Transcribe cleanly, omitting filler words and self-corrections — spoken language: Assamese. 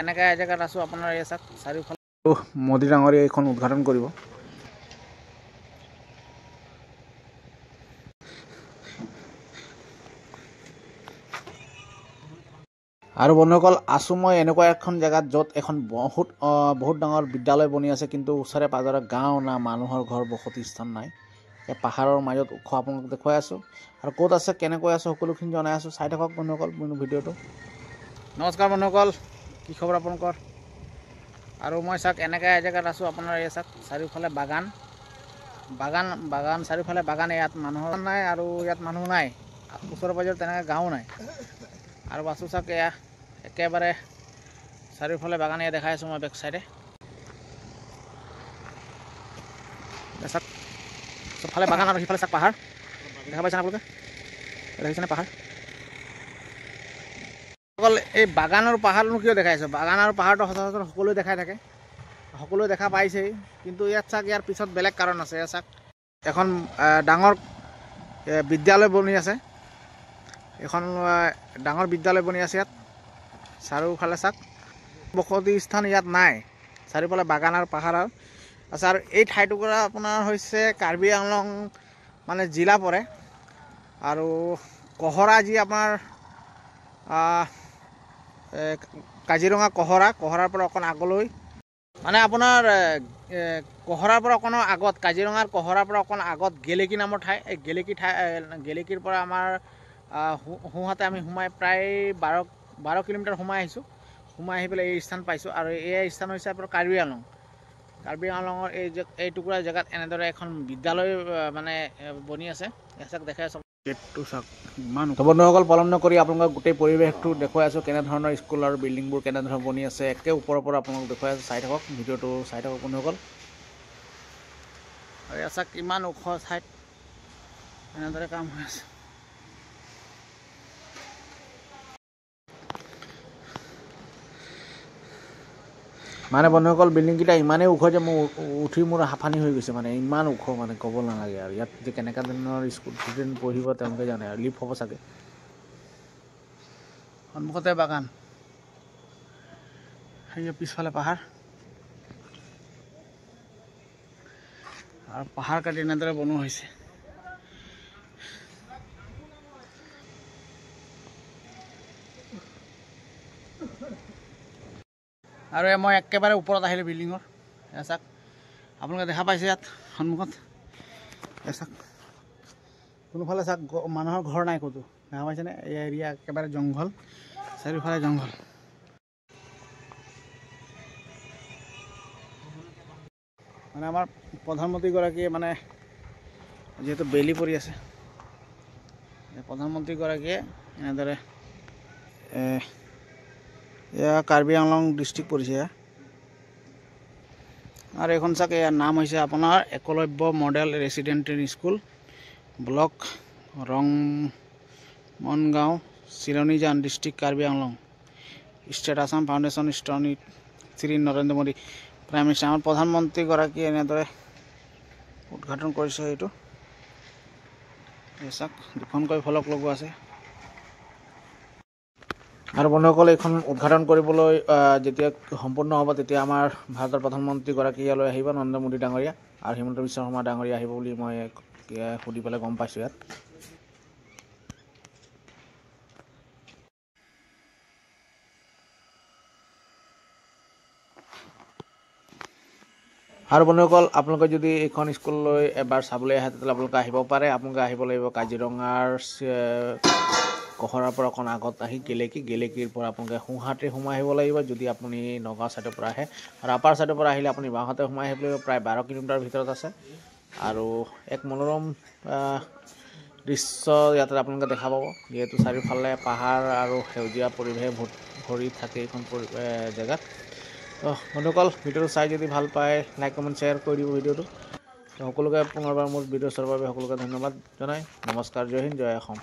এনেকৈ এজেগাত আছোঁ আপোনাৰ এই চাওক চাৰিওফালে মোদী ডাঙৰীয়া এইখন উদ্ঘাটন কৰিব। আৰু বন্ধুসকল আছোঁ মই এনেকুৱা এখন জেগাত য'ত এখন বহুত ডাঙৰ বিদ্যালয় বনি আছে, কিন্তু ওচৰে পাজৰে গাঁও না মানুহৰ ঘৰ বসতি স্থান নাই। এই পাহাৰৰ মাজত ওখ আপোনালোকক দেখুৱাই আছোঁ, আৰু ক'ত আছে কেনেকৈ আছে সকলোখিনি জনাই আছোঁ। চাই থাকক বন্ধুসকল মোৰ ভিডিঅ'টো। নমস্কাৰ বন্ধুসকল, কি খবৰ আপোনালোকৰ? আৰু মই চাওক এনেকৈ এজেগাত আছোঁ আপোনাৰ এই চাওক চাৰিওফালে বাগান চাৰিওফালে বাগান। ইয়াত মানুহৰ নাই আৰু ইয়াত মানুহ নাই, ওচৰে পাজৰে তেনেকৈ গাঁও নাই। আৰু আছোঁ চাওক এয়া একেবাৰে চাৰিওফালে বাগান এয়া দেখাই আছোঁ মই বেক চাইডে। চাওক চবফালে বাগান আৰু সিফালে চাওক পাহাৰ দেখা পাইছেনে আপোনালোকে? দেখিছেনে পাহাৰ? অকল এই বাগান আৰু পাহাৰনো কিয় দেখাইছোঁ? বাগান আৰু পাহাৰটো সচৰাচৰ সকলোৱে দেখাই থাকে, সকলোৱে দেখা পাইছেই, কিন্তু ইয়াত চাওক ইয়াৰ পিছত বেলেগ কাৰণ আছে। ইয়াত চাওক এখন ডাঙৰ বিদ্যালয় বনি আছে, এখন ডাঙৰ বিদ্যালয় বনি আছে ইয়াত। চাৰিওফালে চাওক বসতি স্থান ইয়াত নাই, চাৰিওফালে বাগান আৰু পাহাৰ আছে। আৰু এই ঠাইটুকুৰা আপোনাৰ হৈছে কাৰ্বি আংলং মানে জিলা পৰে, আৰু কহৰা যি আপোনাৰ কাজিৰঙা কহৰাৰ পৰা অকণ আগলৈ, মানে আপোনাৰ কহৰাৰ পৰা অকণ আগত, কাজিৰঙাৰ কহৰাৰ পৰা অকণ আগত গেলেকী নামৰ ঠাই। এই গেলেকীৰ পৰা আমাৰ সোঁহাতে আমি সোমাই প্ৰায় 12 কিলোমিটাৰ সোমাই আহিছোঁ। সোমাই আহি পেলাই এই স্থান পাইছোঁ, আৰু এই স্থান হৈছে আপোনাৰ কাৰ্বি আংলঙৰ এই টুকুৰা জেগাত এনেদৰে এখন বিদ্যালয় মানে বনি আছে। চাওক দেখাই আছোঁ গেটটো চাওক ইমান। বন্ধুসকল পলম নকৰি আপোনালোকক গোটেই পৰিৱেশটো দেখুৱাই আছোঁ, কেনেধৰণৰ স্কুল আৰু বিল্ডিংবোৰ কেনেধৰণৰ বনি আছে একে ওপৰৰ পৰা আপোনালোকক দেখুৱাই আছোঁ। চাই থাকক ভিডিঅ'টো, চাই থাকক বন্ধুসকল। আৰু এয়া চাওক ইমান ওখ ঠাইত এনেদৰে কাম হৈ আছে। মানে বন্ধুসকল বিল্ডিংকেইটা ইমানেই ওখ যে মোৰ উঠি মোৰ হাঁফানি হৈ গৈছে, মানে ইমান ওখ, মানে ক'ব নালাগে। আৰু ইয়াত যে কেনেকুৱা ধৰণৰ স্কুল ষ্টুডেণ্ট পঢ়িব তেওঁলোকে জানে, আৰু লিফ্ট হ'ব চাগে। সন্মুখতে বাগান, সেই পিছফালে পাহাৰ, আৰু পাহাৰ কাটি এনেদৰে বনোৱা হৈছে। আৰু মই একেবাৰে ওপৰত আহিলোঁ বিল্ডিঙৰ। চাওক আপোনালোকে দেখা পাইছে ইয়াত সন্মুখত চাওক কোনোফালে চাওক মানুহৰ ঘৰ নাই ক'তো, দেখা পাইছেনে? এই এৰিয়া একেবাৰে জংঘল, চাৰিওফালে জংঘল। মানে আমাৰ প্ৰধানমন্ত্ৰীগৰাকীয়ে মানে যিহেতু বেলি পৰি আছে, প্ৰধানমন্ত্ৰীগৰাকীয়ে এনেদৰে এয়া কাৰ্বি আংলং ডিষ্ট্ৰিক্ট পৰিছে। আৰু এইখন চাওক ইয়াৰ নাম হৈছে আপোনাৰ Eklavya model residential school, block Rongmongaon, Silonijan, district Karbi Anglong, state Assam foundation, Shri Narendra Modi prime minister. আমাৰ প্ৰধানমন্ত্ৰীগৰাকীয়ে এনেদৰে উদ্ঘাটন কৰিছে এইটো। চাওক দুখনকৈ ফলক লগোৱা আছে। আৰু বন্ধুসকল এইখন উদ্ঘাটন কৰিবলৈ যেতিয়া সম্পূৰ্ণ হ'ব, তেতিয়া আমাৰ ভাৰতৰ প্ৰধানমন্ত্ৰীগৰাকী ইয়ালৈ আহিব, নৰেন্দ্ৰ মোদী ডাঙৰীয়া, আৰু হিমন্ত বিশ্ব শৰ্মা ডাঙৰীয়া আহিব বুলি মই সুধি পেলাই গম পাইছোঁ ইয়াত। আৰু বন্ধুসকল আপোনালোকে যদি এইখন স্কুললৈ এবাৰ চাবলৈ আহে তেতিয়াহ'লে আপোনালোকে আহিব পাৰে। আপোনালোকে আহিব লাগিব কাজিৰঙাৰ কহৰাৰ পৰা অকণ আগত আহি গেলেকীৰ পৰা আপোনালোকে সোঁহাতে সোমাই আহিব লাগিব যদি আপুনি নগাঁও ছাইডৰ পৰা আহে। আৰু আপাৰ ছাইডৰ পৰা আহিলে আপুনি বাওঁহাতে সোমাই আহিব লাগিব। প্ৰায় 12 কিলোমিটাৰ ভিতৰত আছে, আৰু এক মনোৰম দৃশ্য ইয়াতে আপোনালোকে দেখা পাব, যিহেতু চাৰিওফালে পাহাৰ আৰু সেউজীয়া পৰিৱেশে ভৰি থাকে এইখন জেগাত। তো বন্ধুসকল ভিডিঅ'টো চাই যদি ভাল পায় লাইক কমেণ্ট শ্বেয়াৰ কৰি দিব ভিডিঅ'টো। সকলোকে পুনৰবাৰ মোৰ ভিডিঅ' চোৱাৰ বাবে সকলোকে ধন্যবাদ জনাই নমস্কাৰ, জয় হিন্দ, জয় অসম।